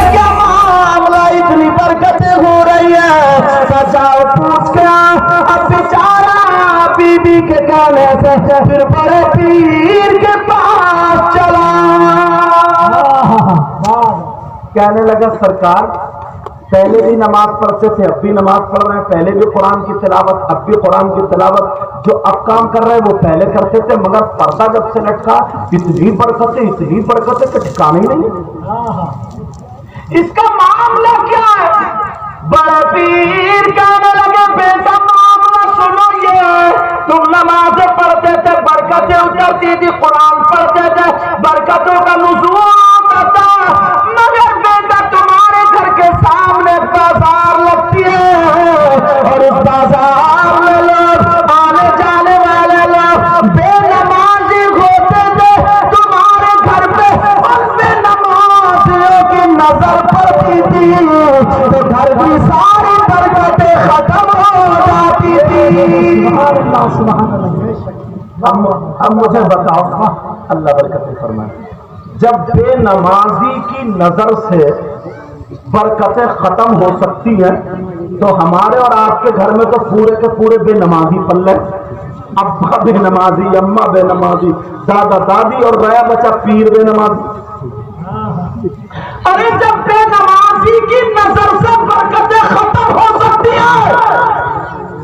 क्या मामला, इतनी बरकतें हो रही है, बचाओ पूछ के अब बेचारा बीबी के कहने से फिर बड़े पीर के पास चला। कहने लगा सरकार पहले भी नमाज पढ़ते थे, अब भी नमाज पढ़ रहे हैं, पहले भी कुरान की तिलावत, अब भी कुरान की तिलावत, जो अब काम कर रहे हैं वो पहले करते थे, मगर पर्दा जब से लटका इतनी बरकतें कि ठिकाना ही नहीं। इसका मामला क्या है? बड़े पीर कहने लगे बेटा मामला सुनो, ये तुम नमाज पढ़ते थे बरकतें उतरती थी, कुरान पढ़ते थे बरकतों का नुज़ूल होता, मगर बेटा तुम्हारे घर के सामने बाजार लगती है और इस बाजार में लोग आने जाने वाले लोग बेनमाजी होते थे, तुम्हारे घर पे उन बेनमाजियों की नजर पड़ती थी तो घर की सारी बरकतें खत्म हो जाती थी। अब मुझे बताओ, अल्लाह बरकतें फरमाए, जब बेनमाजी की नजर से बरकतें खत्म हो सकती हैं तो हमारे और आपके घर में तो पूरे के पूरे बेनमाजी पल्ले, अब्बा बेनमाजी, अम्मा बेनमाजी, दादा दादी और रया बच्चा पीर बेनमाजी। अरे जब बेनमाजी की नजर से बरकतें खत्म हो सकती है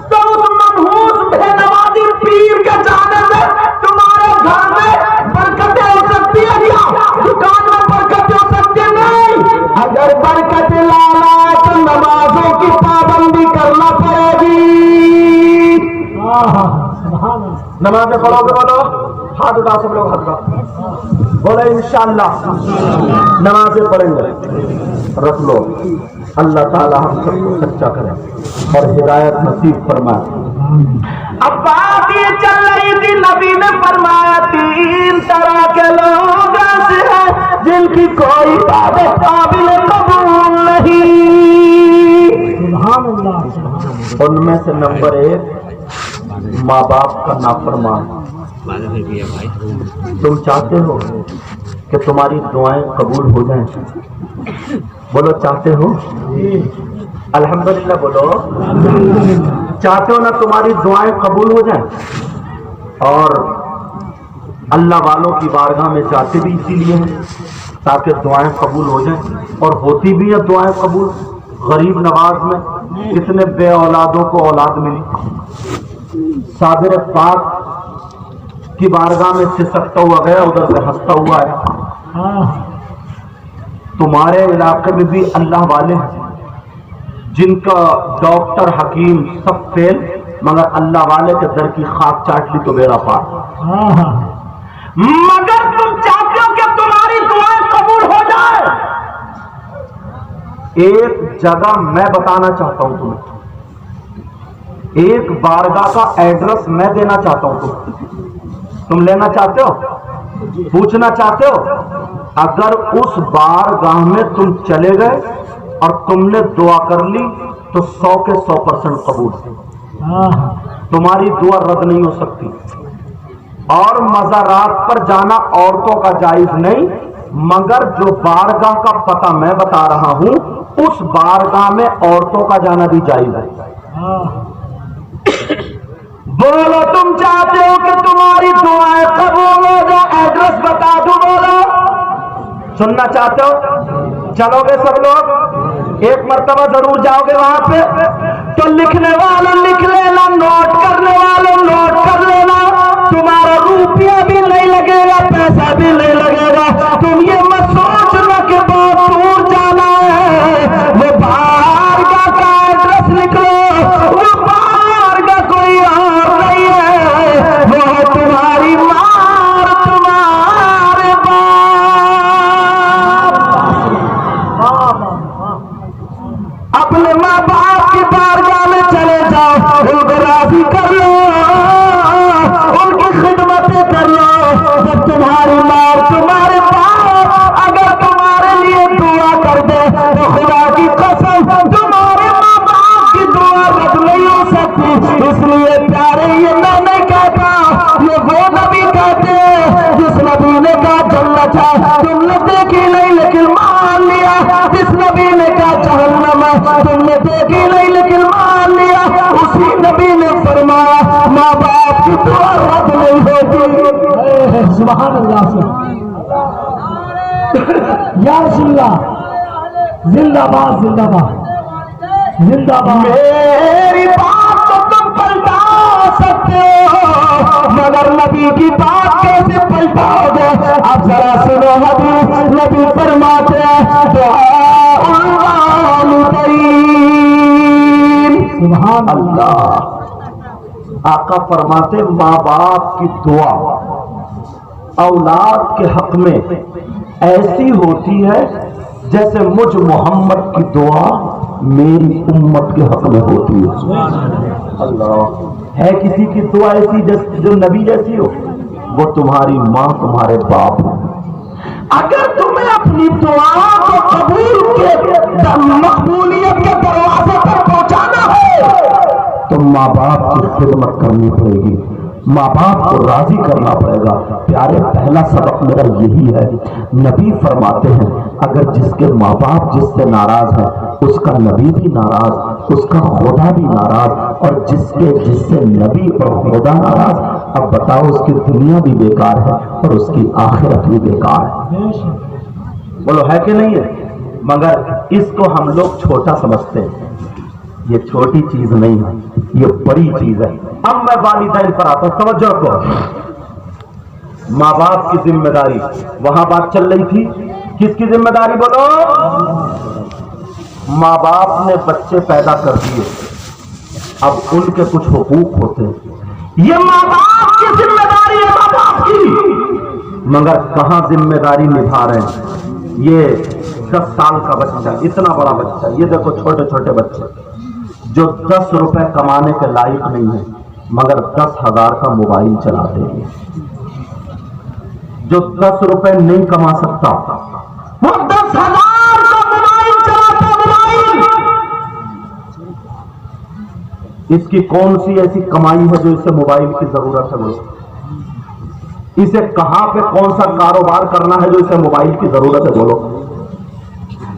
तो उस मनहूस बेनमाजी पीर के जाने से तुम्हारे घर में बरकतें हो सकती है क्या? दुकान में बरकतें हो सकती है? नहीं। अगर बरकतें लाना है तो नमाजों की पाबंदी करना पड़ेगी। नमाजें पढ़ोगे, बोलो हाथ उठा, सब लोग हाथ उठा, बोले इंशाअल्लाह नमाजें पढ़ेंगे। रख लो, अल्लाह ताला हम सबको सच्चा करे और हिदायत नसीब फरमाए। अब बात ये चल रही थी, नबी ने फरमाया 3 तरह के लोग ऐसे हैं जिनकी कोई इबादत काबिल कबूल नहीं। उनमें से नंबर 1 माँ बाप का नाफरमान। तुम चाहते हो कि तुम्हारी दुआएं कबूल हो जाएं? बोलो चाहते हो? अल्हम्दुलिल्लाह बोलो। चाहते हो ना तुम्हारी दुआएं कबूल हो जाएं? और अल्लाह वालों की बारगाह में जाते भी इसीलिए हैं ताकि दुआएं कबूल हो जाएं, और होती भी है दुआएं कबूल। गरीब नवाज में कितने बे औलादों को औलाद मिली। साबिर पाक की बारगाह में सिसकता हुआ गया, उधर से हंसता हुआ आया। तुम्हारे इलाके में भी अल्लाह वाले हैं जिनका डॉक्टर हकीम सब फेल, मगर अल्लाह वाले के दर की खाक चाट ली तो बेड़ा पार। मगर तुम चाहते हो कि तुम्हारी दुआएं कबूल हो जाए। एक जगह मैं बताना चाहता हूं तुम्हें, एक बारगाह का एड्रेस मैं देना चाहता हूं, तुम लेना चाहते हो, पूछना चाहते हो? अगर उस बारगाह में तुम चले गए और तुमने दुआ कर ली तो 100 के 100% कबूल, तुम्हारी दुआ रद्द नहीं हो सकती। और मज़ारात पर जाना औरतों का जायज नहीं, मगर जो बारगाह का पता मैं बता रहा हूं उस बारगाह में औरतों का जाना भी जायज है। बोलो तुम चाहते हो कि तुम्हारी दुआएं कबूल हो जाए? एड्रेस बता दो, बोलो। सुनना चाहते हो? चलोगे सब लोग? एक मर्तबा जरूर जाओगे वहां पे, तो लिखने वाले लिख लेना, नोट करने वाले नोट कर लेना। तुम्हारा रुपया भी नहीं लगेगा, पैसा भी नहीं लगेगा। तुम ये मत सोचना कि बहुत दूर जाना है। वो बारगाह का एड्रेस लिख लो, वो बारगाह कोई और नहीं है, वो है तुम्हारी माँ और तुम्हारे बाप। अपने माँ बाप की बारगाह में चले जाओ, उनको राजी कर लो, उनकी खिदमतें कर लो। जब तुम्हारी माँ तुम्हारे बाप अगर तुम्हारे लिए दुआ कर दे तो खुदा की कसम तुम्हारे माँ बाप की दुआ रद्द नहीं हो सकती। इसलिए प्यारे ये मैं नहीं कहता, ये वो नबी कहते जिस नबी ने की नहीं, लेकिन मान लिया। उसी नबी ने फरमाया माँ बाप की दुआ रद्द नहीं होती। सुभान अल्लाह। या रसूलल्लाह, जिंदाबाद जिंदाबाद जिंदाबाद। मेरी बात तो तुम पलटा सकते हो, मगर नबी की बात कैसे पलटाओगे? अब जरा सुनो हदीस, नबी फरमाते हैं सुभान अल्लाह। आका फरमाते माँ बाप की दुआ औलाद के हक में ऐसी होती है जैसे मुझ मोहम्मद की दुआ मेरी उम्मत के हक में होती है। अल्लाह। है किसी की दुआ ऐसी जो नबी जैसी हो? वो तुम्हारी माँ, तुम्हारे बाप। अगर तुम्हें अपनी दुआ को मकबूलियत के दरवाजे पर पहुंचाना है तो माँ बाप की खिदमत करनी पड़ेगी, माँ बाप को राजी करना पड़ेगा। प्यारे, पहला सबक मेरा यही है। नबी फरमाते हैं अगर जिसके माँ बाप जिससे नाराज है उसका नबी भी नाराज, उसका खुदा भी नाराज, और जिससे नबी और खुदा नाराज, अब बताओ उसकी दुनिया भी बेकार है और उसकी आखिरत भी बेकार है। बोलो है कि नहीं है? मगर इसको हम लोग छोटा समझते हैं। ये छोटी चीज नहीं है, ये बड़ी चीज है। अब मैं वालिदैन पर आता हूं, समझो रखो। माँ बाप की जिम्मेदारी, वहां बात चल रही थी, किसकी जिम्मेदारी बोलो? माँ बाप ने बच्चे पैदा कर दिए, अब उनके कुछ हुकूक होते हैं, ये माँ बाप की जिम्मेदारी है, माँ बाप की। मगर कहां जिम्मेदारी निभा रहे हैं? ये 10 साल का बच्चा, इतना बड़ा बच्चा, ये देखो छोटे छोटे बच्चे जो 10 रुपए कमाने के लायक नहीं है मगर 10,000 का मोबाइल चलाते हैं। जो 10 रुपए नहीं कमा सकता वो 10,000 का मोबाइल चलाता। मोबाइल, इसकी कौन सी ऐसी कमाई है जो इसे मोबाइल की जरूरत है? बोलो, इसे कहां पे कौन सा कारोबार करना है जो इसे मोबाइल की जरूरत है? बोलो,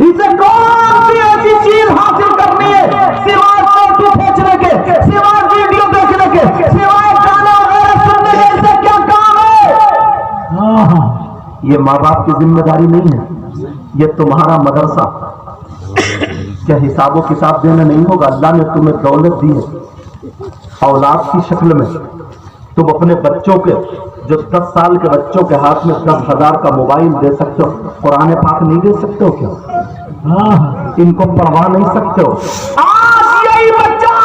इसे कौन सी ऐसी चीज हासिल करनी है सिवाय फोटो खींचने के, सिवाय वीडियो देखने के, सिवाय गाने वगैरह सुनने के? इसे क्या काम है? ये माँ बाप की जिम्मेदारी नहीं है, ये तुम्हारा मदरसा। क्या हिसाबो किताब देना नहीं होगा? अल्लाह ने तुम्हें दौलत दी है औलाद की शक्ल में, तुम अपने बच्चों के, जो 10 साल के बच्चों के हाथ में 10,000 का मोबाइल दे सकते हो, कुरान पाक नहीं दे सकते हो क्या? इनको पढ़वा नहीं सकते हो? आज यही बच्चा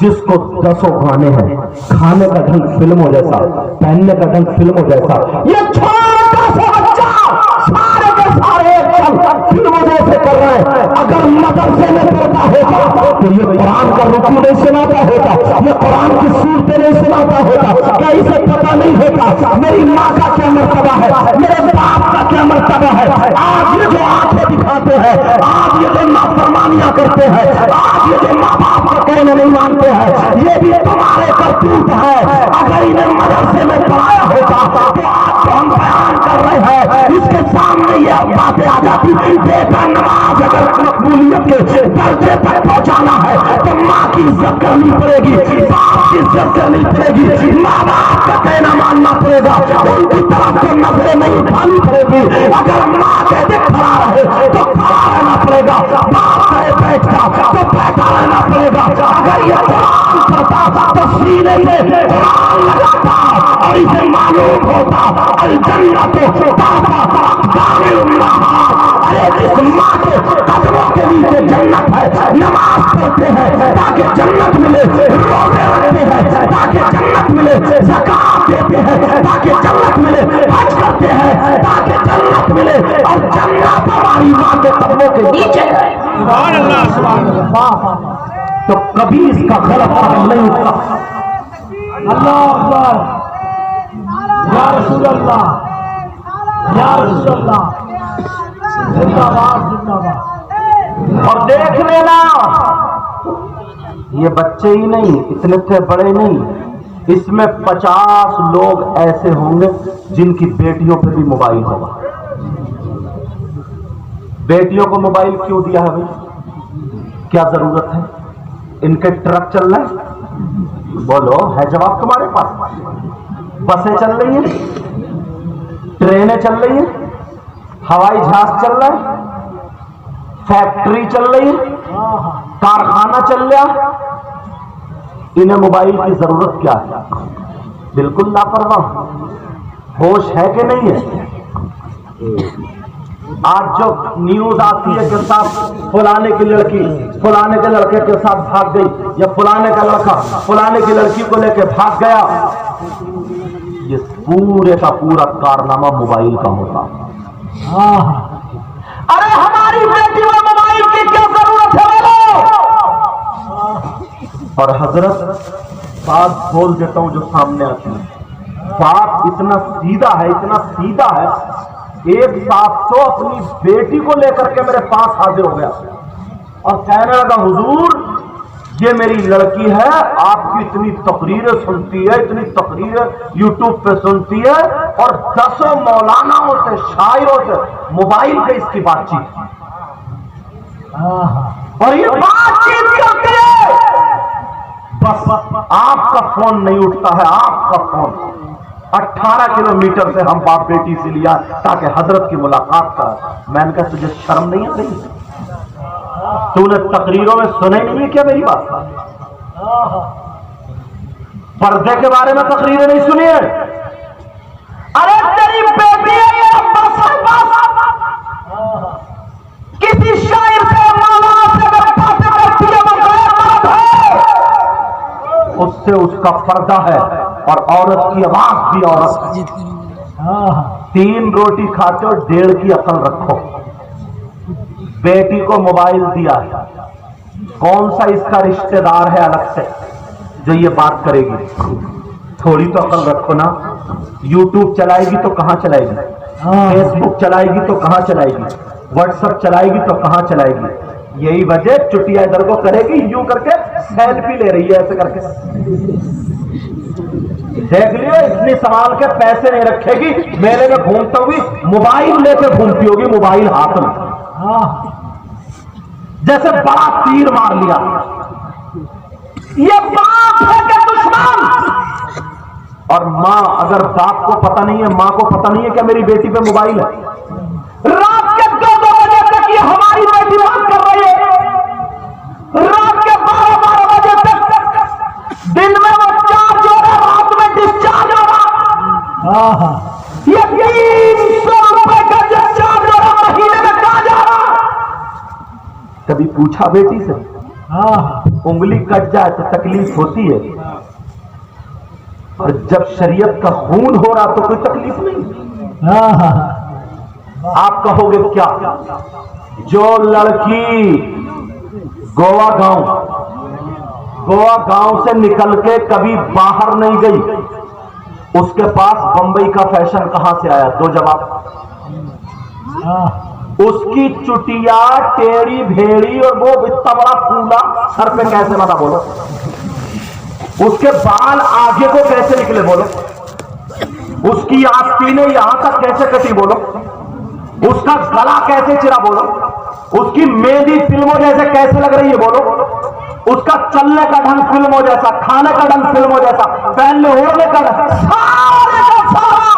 जिसको 10 गाने हैं, खाने का ढंग फिल्मों जैसा, पहनने का ढंग फिल्मों जैसा, ये छोटा सा बच्चा सारे के सारे फिल्मों जैसे कर रहे हैं। अगर मदरसे में पढ़ता होता तो ये कुरान का रुकू नहीं सुनाता होता, ये कुरान की सूरतें नहीं सुनाता होता। क्या इसे पता नहीं होता मेरी माँ का क्या मर्तबा है, मेरे बाप का क्या मर्तबा है? आज ये जो आंखें दिखाते हैं, आज ये जो नाफरमानियां करते हैं, आज ये जो माँ बाप को कहने नहीं मानते हैं, ये भी तुम्हारे करतूत है। अगर इन्हें मदरसे में पढ़ाया होता तो आज तो हम बयान कर रहे हैं, इसके सामने ये बातें आ जाती। बेटा, नमाज अगर मकबूलियत के दर्जे पर पहुंचाना है तो माँ की इज्जत करनी पड़ेगी, बाप की इज्जत करनी पड़ेगी, माँ बाप का कहना मानना पड़ेगा, उनकी तरफ से नजरें नहीं उठानी पड़ेगी। अगर माँ कहते खड़ा रहे तो खड़ा रहना पड़ेगा, बाप कहे बैठ जा तो बैठा रहना पड़ेगा। अगर ये कुरान पढ़ता तो सीने में कुरान लगाता और इसे मालूम होता अल जन्नत अरे जिस माँ के कदमों के नीचे जन्नत है, नमाज पढ़ते हैं ताकि जन्नत मिले, रोजे रखते हैं ताकि जन्नत मिले, ज़कात देते हैं ताकि जन्नत मिले, हज करते हैं ताकि जन्नत मिले, और जन्नत हमारी माँ के कदमों के नीचे है। सुभान अल्लाह, सुभान अल्लाह। तो कभी इसका गलत कदम नहीं उठता। अल्लाह अकबर, या रसूल अल्लाह, या रसूल अल्लाह, जिंदाबाद जिंदाबाद। और देख लेना, ये बच्चे ही नहीं, इतने थे बड़े नहीं, इसमें 50 लोग ऐसे होंगे जिनकी बेटियों पे भी मोबाइल होगा। बेटियों को मोबाइल क्यों दिया है भाई? क्या जरूरत है? इनके ट्रक चल रहे हैं, बोलो है जवाब तुम्हारे पास? बसें चल रही हैं, ट्रेनें चल रही हैं, हवाई जहाज चल रहा है, फैक्ट्री चल रही है, कारखाना चल रहा, इन्हें मोबाइल की जरूरत क्या है? बिल्कुल लापरवाह। होश है कि नहीं है? आज जो न्यूज आती है कि साहब फलाने की लड़की फलाने के लड़के के साथ भाग गई, या फलाने का लड़का फलाने की लड़की को लेकर भाग गया, ये पूरे का पूरा कारनामा मोबाइल का होता है। अरे हमारी बेटी में मोबाइल की क्या जरूरत है बोलो? और हजरत बात बोल देता हूं जो सामने आती है, बात इतना सीधा है, इतना सीधा है। एक साथ तो अपनी बेटी को लेकर के मेरे पास हाजिर हो गया और कहने लगा, हुजूर ये मेरी लड़की है, आपकी इतनी तकरीरें सुनती है, इतनी तकरीरें यूट्यूब पे सुनती है, और 10 मौलानाओं से शायरों से मोबाइल पे इसकी बातचीत, और ये बातचीत करती है, बस आपका फोन नहीं उठता है, आपका फोन 18 किलोमीटर से हम बाप बेटी से लिया ताकि हजरत की मुलाकात करा। मैंने कहा तुझे शर्म नहीं आ रही? तूने तकरीरों में सुने नहीं है क्या मेरी बात? पर्दे के बारे में तकरीरें नहीं सुनी है? अरे तेरी बेटी है ये, बस किसी शायर से मौलाना से अगर बातें करती है वो गैर मर्द है, उससे उसका पर्दा है, और औरत की आवाज भी औरत। 3 रोटी खाते हो, 1.5 की अकल रखो। बेटी को मोबाइल दिया, कौन सा इसका रिश्तेदार है अलग से जो ये बात करेगी? थोड़ी तो अकल रखो ना। यूट्यूब चलाएगी तो कहां चलाएगी? फेसबुक चलाएगी तो कहां चलाएगी? व्हाट्सएप चलाएगी तो कहां चलाएगी? यही वजह चुटिया इधर को करेगी, यूं करके सेल्फी ले रही है ऐसे करके। देख लियो, इतनी संभाल के पैसे नहीं रखेगी, मेले में घूमते हुए मोबाइल लेके घूमती होगी, मोबाइल हाथ में, जैसे बड़ा तीर मार लिया। ये बाप है कि दुश्मन? और मां, अगर बाप को पता नहीं है, मां को पता नहीं है क्या मेरी बेटी पे मोबाइल है? रात के 2-2 बजे तक ये हमारी बेटी बात कर रही है, रात के 12-12 बजे तक, दिन में वो चार्ज हो रहा, रात में डिस्चार्ज हो रहा। ये 300 रुपए का डिस्चार्ज हो रहा, महीने में कहां जा रहा? कभी पूछा बेटी से? उंगली कट जाए तो तकलीफ होती है, और जब शरीयत का खून हो रहा तो कोई तकलीफ नहीं। आप कहोगे क्या? जो लड़की गोवा गांव से निकल के कभी बाहर नहीं गई, उसके पास बंबई का फैशन कहां से आया? 2 जवाब। उसकी चुटिया टेढ़ी भेड़ी और वो इतना बड़ा फूला सर पे कैसे बना बोलो? उसके बाल आगे को कैसे निकले बोलो? उसकी आस्तीनें यहां तक कैसे कटी बोलो? उसका गला कैसे चिरा बोलो? उसकी मेहंदी फिल्मों जैसे कैसे लग रही है बोलो? उसका चलने का ढंग फिल्मों जैसा, खाने का ढंग फिल्मों जैसा, पहनने ओढ़ने का ढंग, सारे का सारा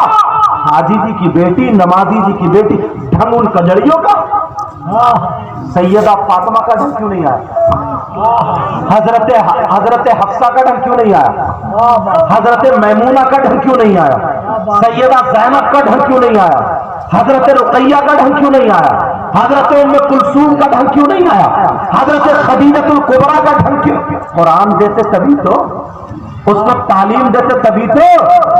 हाजी जी की बेटी, नमाजी जी की बेटी, ढंग उन कजड़ियों का। सैयदा फातिमा का ढंग क्यों नहीं आया? हजरत हफ्सा का ढंग क्यों नहीं आया? हजरत मैमूना का ढंग क्यों नहीं आया? सैयदा ज़ैनब का ढंग क्यों नहीं आया? हजरत रुकैया का ढंग क्यों नहीं आया? हजरत उम्मे कुलसूम का ढंग क्यों नहीं आया? हजरत खदीजतुल कुबरा का ढंग क्यों? कुरान देते तभी तो, उसको तालीम देते तभी तो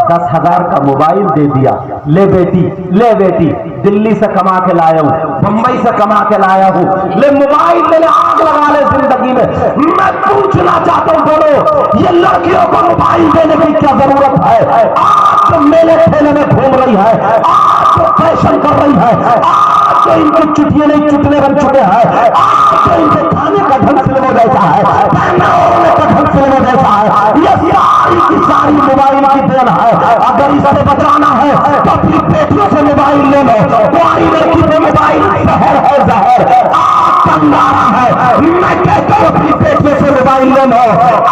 10,000 का मोबाइल दे दिया। ले बेटी दिल्ली से कमा के लाया हूं, बंबई से कमा के लाया हूं, ले मोबाइल ले, आग लगा ले जिंदगी में। मैं पूछना चाहता हूं, बोलो ये लड़कियों को मोबाइल देने की क्या जरूरत है? आज तो मेले ठेले में घूम रही है, आज तो फैशन कर रही है, आज तो इनकी चुटिया नहीं चुटने बन चुके हैं, आज तो इनके खाने का ढंग फिल्मों जैसा है, पहनने ओढ़ने का ढंग फिल्मों जैसा है। ये सारी की सारी मोबाइल की देन है। अगर इसे बचाना है तो अपनी बेटियों से मोबाइल ले लो। तुम्हारी लड़की पे मोबाइल जहर है, जहर। आपका ईमानदार है। मैं कहता हूँ अपनी बेटे से मोबाइल ले लो,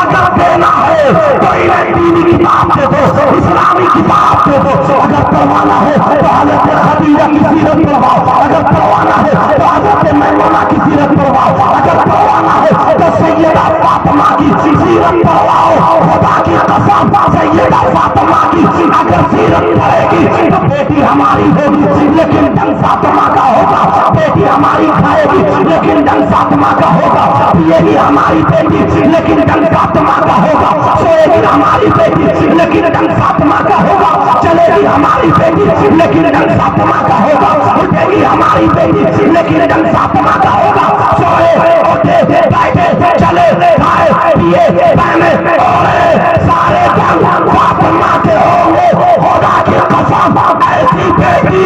अगर देना है तो इन्हें दीनी किताब दे दो, इस्लामी किताब दे दो। अगर पढ़वाना है तो हज़रत खदीजा की सीरत पढ़वाओ, अगर पढ़वाना है तो हज़रत मैमूना की सीरत पढ़वाओ, अगर पढ़वाना है तो सैयदा फातिमा की सीरत पढ़वाओ। खुदा की कसम, सैयदा फातिमा की अगर सीरत पढ़ेगी तो बेटी हमारी होगी, लेकिन ढंग फातिमा का होगा। बेटी हमारी खाएगी लेकिन ढंग फातिमा का होगा। पिएगी हमारी बेटी लेकिन ढंग फातिमा का होगा। सोएगी हमारी बेटी लेकिन ढंग फातिमा का होगा। चलेगी हमारी बेटी लेकिन ढंग फातिमा का होगा। उठेगी हमारी बेटी लेकिन ढंग फातिमा का होगा। सोए उठे बैठे चले खाए पिए पहने ओढ़े सारे ढंग फातिमा के होंगे। खुदा की कसम, ऐसी बेटी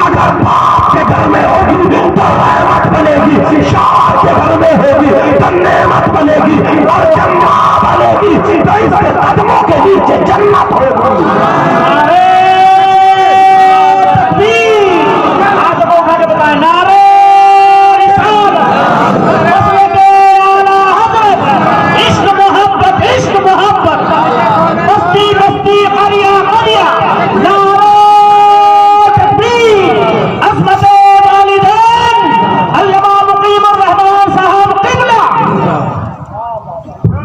अगर बाप के घर में होगी तो रहमत बनेगी, शाह के घर में होगी तो नेमत बनेगी, और जब माँ बनेगी तो इसके कदमों के नीचे जन्नत होगी। नारे इश्क मोहब्बत, इश्क मोहब्बत, बस्ती बस्ती हरिया हरिया, नारे तकबीर, अज़मत वालिदैन, अल्लामा मुकीम रहमान साहब क़िबला।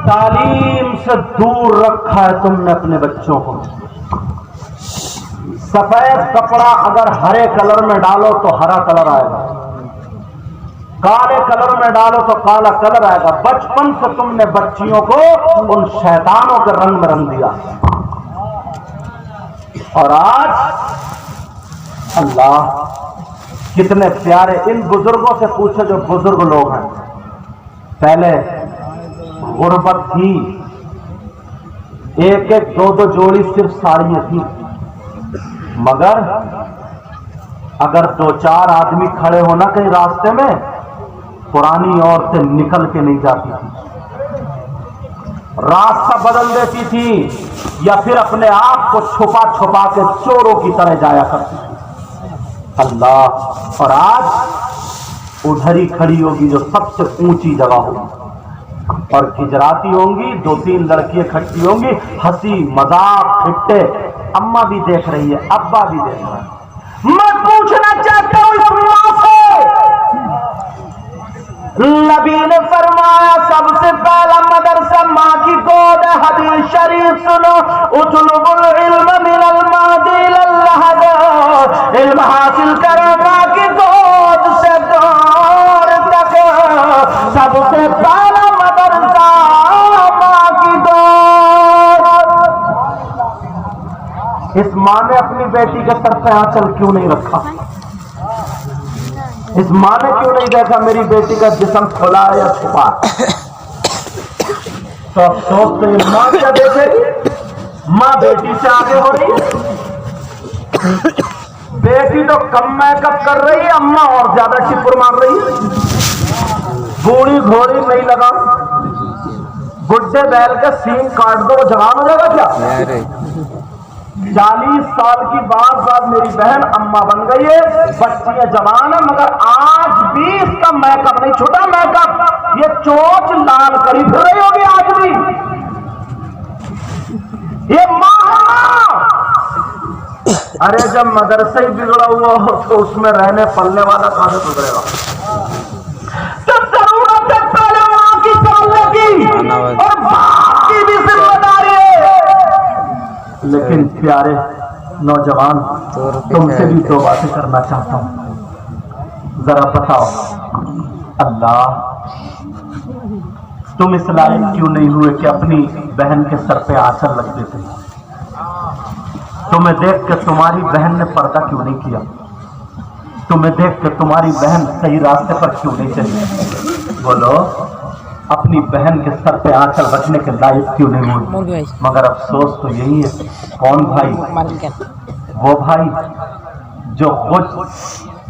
तालीम से दूर रखा है तुमने अपने बच्चों को। सफेद कपड़ा अगर हरे कलर में डालो तो हरा कलर आएगा, काले कलर में डालो तो काला कलर आएगा। बचपन से तुमने बच्चियों को उन शैतानों के रंग में रंग दिया, और आज अल्लाह कितने प्यारे। इन बुजुर्गों से पूछो जो बुजुर्ग लोग हैं, पहले गुर्बत थी, एक एक दो दो जोड़ी सिर्फ साड़ियां थी, मगर अगर दो चार आदमी खड़े हो ना कहीं रास्ते में, पुरानी औरतें निकल के नहीं जाती थी, रास्ता बदल देती थी, या फिर अपने आप को छुपा छुपा के चोरों की तरह जाया करती थी। अल्लाह, और आज उधर ही खड़ी होगी जो सबसे ऊंची जगह होगी, और खिजराती होंगी, दो तीन लड़कियां खड़ी होंगी, हंसी मजाक ठिट्टे, अम्मा भी देख रही है, अब्बा भी देख रहा है। मैं पूछना चाहता हूं इस मां से, नबी ने फरमाया सबसे पहला मदरसा मां की गोद है। हदीस शरीफ सुनो, उतलुबुल इल्म मिनल मादी इलल लहद, इल्म हासिल करो मां की गोद से दौर तक। सबसे पहला मदरसा मां की गोद। इस मां ने अपनी बेटी के सर पे आंचल क्यों नहीं रखा? इस मां ने क्यों नहीं देखा मेरी बेटी का जिस्म खुला है या छुपा? तो अफसोस तो ये मां क्या देखेगी? मां बेटी से आगे हो रही है, बेटी तो कम मेकअप कर रही है, अम्मा और ज्यादा टिपुर मार रही है। बूढ़ी घोड़ी नहीं लगा, बुढ़े बैल का सींग काट दो, वो जवान हो जाएगा क्या? 40 साल की बाद मेरी बहन अम्मा बन गई है, बच्चियां जवान है, मगर आज भी इसका मेकअप नहीं छूटा। मेकअप ये चोंच लाल करी फिर रही होगी आज भी। ये मां, अरे जब मदरसा ही बिगड़ा हुआ हो तो उसमें रहने पलने वाला कहां से बिगड़ेगा? तो जरूरत है पहले मां की संभालने की, और बाप की भी जिम्मेदारी है। लेकिन प्यारे नौजवान, तुमसे भी दो बातें करना चाहता हूं। जरा बताओ, अल्लाह, तुम इस लायक क्यों नहीं हुए कि अपनी बहन के सर पे आंचल रख देते? तुम्हें देख के तुम्हारी बहन ने पर्दा क्यों नहीं किया? तुम्हें देख के तुम्हारी बहन सही रास्ते पर क्यों नहीं चली? बोलो, अपनी बहन के सर पे आंचल रखने के लायक क्यों नहीं हुए? मगर अफसोस तो यही है। कौन भाई? वो भाई जो खुद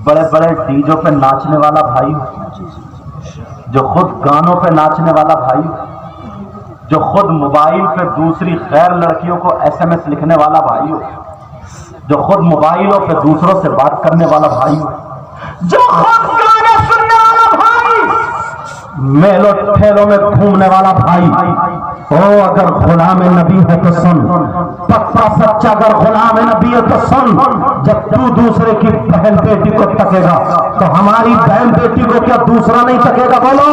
बड़े बड़े डीजों पे नाचने वाला भाई हो, जो खुद गानों पे नाचने वाला भाई हो, जो खुद मोबाइल पे दूसरी गैर लड़कियों को SMS लिखने वाला भाई हो, जो खुद मोबाइलों पे दूसरों से बात करने वाला भाई हो, जो खुद गाने सुनने वाला भाई, मेलों ठेलों में घूमने वाला भाई, ओ अगर गुलाम नबी है तो सुन, पक्का सच्चा अगर गुलाम नबी है तो सुन, जब तू दूसरे की बहन बेटी को तकेगा तो हमारी बहन बेटी को क्या दूसरा नहीं तकेगा? बोलो,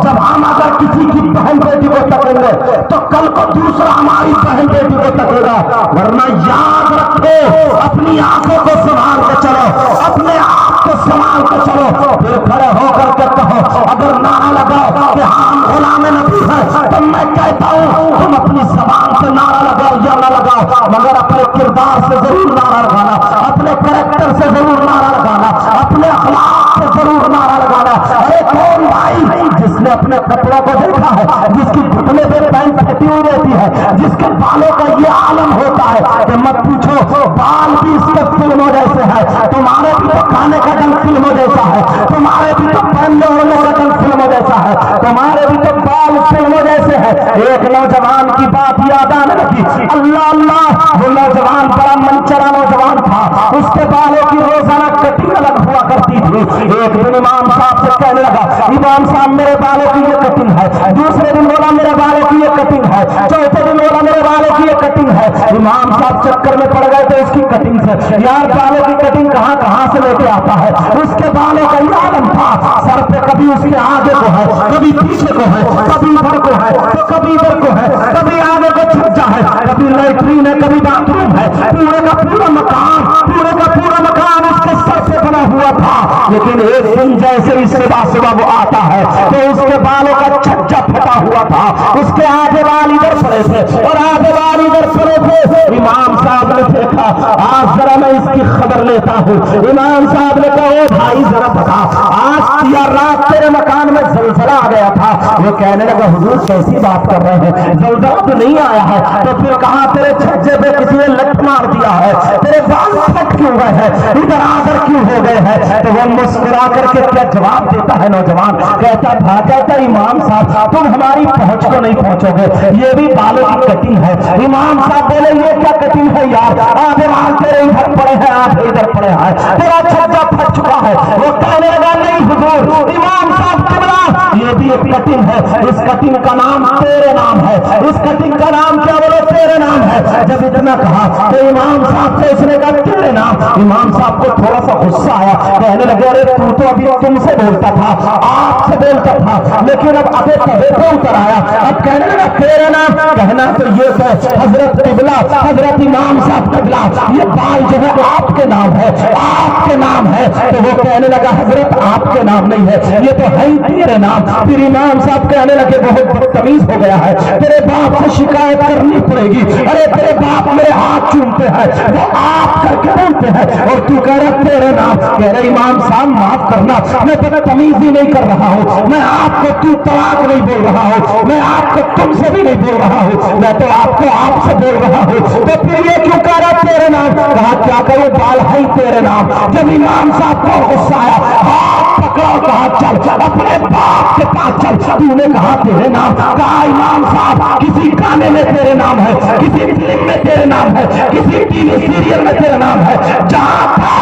जब हम अगर किसी की बहन बेटी को तकेंगे तो कल को दूसरा हमारी बहन बेटी को तकेगा। वरना याद रखो, अपनी आंखों को संभाल के चलो, अपने आप को संभाल के चलो, फिर खड़े होकर के कहो। अगर नारा लगाओ कि हम गुलाम नबी है तो मैं कहता हूं तुम अपनी जबान से नारा लगाओ या ना लगाओ, मगर अपने किरदार से जरूर नारा लगाना, अपने कैरेक्टर से जरूर नारा लगाना, अपने अखलाक से जरूर नारा लगाना। अरे कौन भाई जिसने अपने कपड़ों को देखा है, जिसकी घुटने पे पैंट फटी हुई रहती है, जिसके बालों का ये आलम होता है कि मत पूछो, बाल भी इसके फिल्मों जैसे है, तुम्हारे भी तो खाने का ढंग फिल्मों जैसा है, तुम्हारे भी तो पहनने ओढ़ने का ढंग फिल्मों जैसा है, तुम्हारे भी तो बाल फिल्मों जैसे है। एक नौजवान की बात याद आने लगी, अल्लाह अल्लाह, वो नौजवान बड़ा मनचला नौजवान था, उसके बालों की रोजाना कटिंग अलग हुआ करती थी। एक दिन इमाम साहब से कहने लगा, इमाम साहब मेरे बालों की ये कटिंग है, दूसरे दिन बोला मेरे बालों की ये कटिंग है, चौथे दिन बोला मेरे बालों की ये कटिंग है। इमाम साहब चक्कर में पड़ गए थे उसकी कटिंग से, यार बालों की कटिंग कहां कहां से लेके आता है। उसके बालों का ये आलम था, सर पे कभी उसके आगे को है, कभी पीछे को है, कभी इधर को है तो कभी इधर को है, कभी आगे को छज्जा है, कभी लैट्रीन है, कभी बाथरूम है, पूरे का पूरा मकान उसके सर से बना हुआ था। लेकिन एक दिन जैसे ही सुबह वो आता है तो उसके बालों का छज्जा फटा हुआ था, उसके आगे बाल इधर पड़े थे और आगे बाल इधर पड़े थे। इमाम साहब ने देखा, आज जरा मैं इसकी खबर लेता हूँ। इमाम साहब ने कहा, ओ भाई जरा बता, आज या रात तेरे मकान में जलजला आ गया था। वो कहने लगा, हुजूर कैसी बात कर रहे हैं, जलजला तो नहीं आया है। तो फिर कहा, तेरे छज्जे पे किसी ने लट मार दिया है, तेरे बाल फट क्यों गए हैं, इधर आकर क्यों हो गए हैं। तो वो मुस्कुरा करके क्या जवाब देता है नौजवान, कहता था, कहता इमाम साहब तुम हमारी पहुंच को नहीं पहुंचोगे, ये भी बालों की कटिंग है। इमाम साहब बोले, ये क्या कटिंग है यार, आधे बाल तेरे इधर पड़े हैं, आधे इधर पड़े हैं, तेरा छज्जा फट चुका है। वो कहने लगा, नहीं हुजूर, इमाम साहब किबला, ये भी एक कटिंग है, इस कटिंग का नाम तेरे नाम है, इस कटिंग का नाम क्या, बोलो तेरे नाम है। जब इतना कहा तो इमाम साहब से उसने कहा, तेरे नाम। इमाम साहब को थोड़ा सा गुस्सा आया, कहने लगे, अरे तू तो अभी तुमसे बोलता था, आपसे बोलता था, लेकिन अब अबे तबे पे उतर आया, अब कहने लगा तेरे नाम। कहना तो ये तो हजरत किबला, हजरत इमाम साहब किबला, ये बाल जो है आपके नाम है, आपके नाम है। तो वो कहने लगा, हजरत आपके नाम नहीं है, ये तो है तेरे नाम। फिर इमाम साहब कहने लगे, बहुत बदतमीज हो गया है, तेरे बाप से शिकायत करनी पड़ेगी। अरे तेरे बाप मेरे हाथ चूमते हैं, वो आप करके बोलते हैं, और तू कह रहा तेरे नाम। कह रहे, इमाम साहब माफ करना, मैं बदतमीजी नहीं कर रहा हूँ, मैं आपको तू तलाक नहीं बोल रहा हूँ, मैं आपको तुमसे भी नहीं बोल रहा हूँ, मैं तो आपको आपसे बोल रहा हूँ। तो फिर ये क्यों कह रहा तेरे नाम? कहा, क्या करो, बाल है तेरे नाम। जब इमाम साहब को गुस्सा आया, हाथ पकड़ो, कहा चल अपने बाप के पास चल। तूने कहा तेरे नाम, कहा इमाम साहब किसी गाने में तेरे नाम है, किसी फिल्म में तेरे नाम है, किसी टीवी सीरियल में तेरे नाम है। जहां था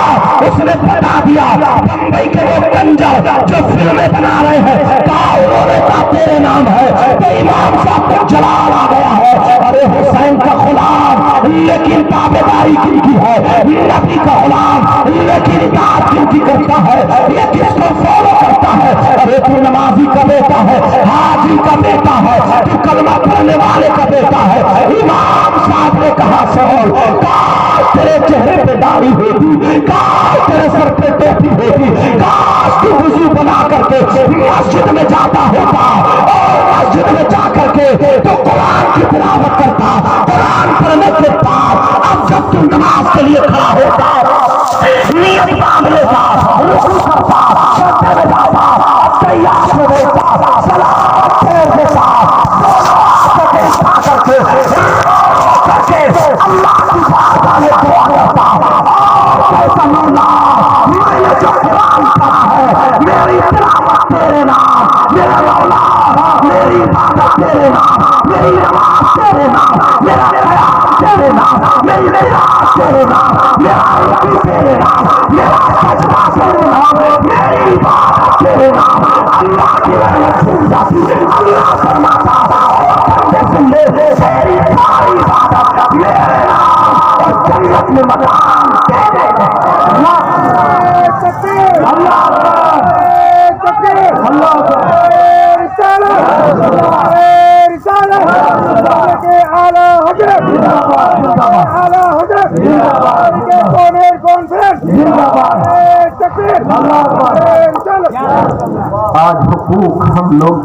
उसने बता दिया, बंबई के वो कंजर जो फिल्में बना रहे हैं, कहा उन्होंने कहा तेरे नाम है। तो इमाम साहब को जलाल आ गया है, अरे हुसैन का गुलाम लेकिन ताबेदारी किनकी है, नबी का गुलाम लेकिन इताअत किनकी करता है, ये किसको फॉलो करता है। अरे तू नमाजी का बेटा है, हाजी का बेटा है, तू कलमा पढ़ने वाले का बेटा है। इमाम साहब ने कहा, सवाल काश तेरे चेहरे पे दाढ़ी होती, काश तेरे सर पे टोपी होती, काश तू वुजू बना करके मस्जिद में जाता होता और मस्जिद में जाकर के तो कुरान की तिलावत करता। कुरान पढ़ने के बाद अब जब तू नमाज के लिए खड़ा होता, नियत बांध लेता, रुकू करता, सजदे में जाता, तैयार में बैठता, सलात फेर देता, करके अल्लाह की बारगाह में दुआ करता। कहता, मौला मैंने जो कुरान पढ़ा है, मेरी तिलावत तेरे नाम, मेरा मौला मेरी इबादत तेरे नाम, मेरी नमाज तेरे नाम, मेरा ख्याल तेरे नाम, मेरी निजात तेरे नाम, मेरा यकीन तेरे नाम, मेरा सजदा तेरे नाम, मेरी इबादत तेरे नाम। अल्लाह की रहमत से जाती, अल्लाह फरमाता सुन ले तेरी सारी इबादत मेरे नाम और जन्नत में मकान तेरे। अल्लाह अल्लाह अल्लाह आला हजरत आला हजरत के कॉन्फ्रेंस आज हुकूक हम लोग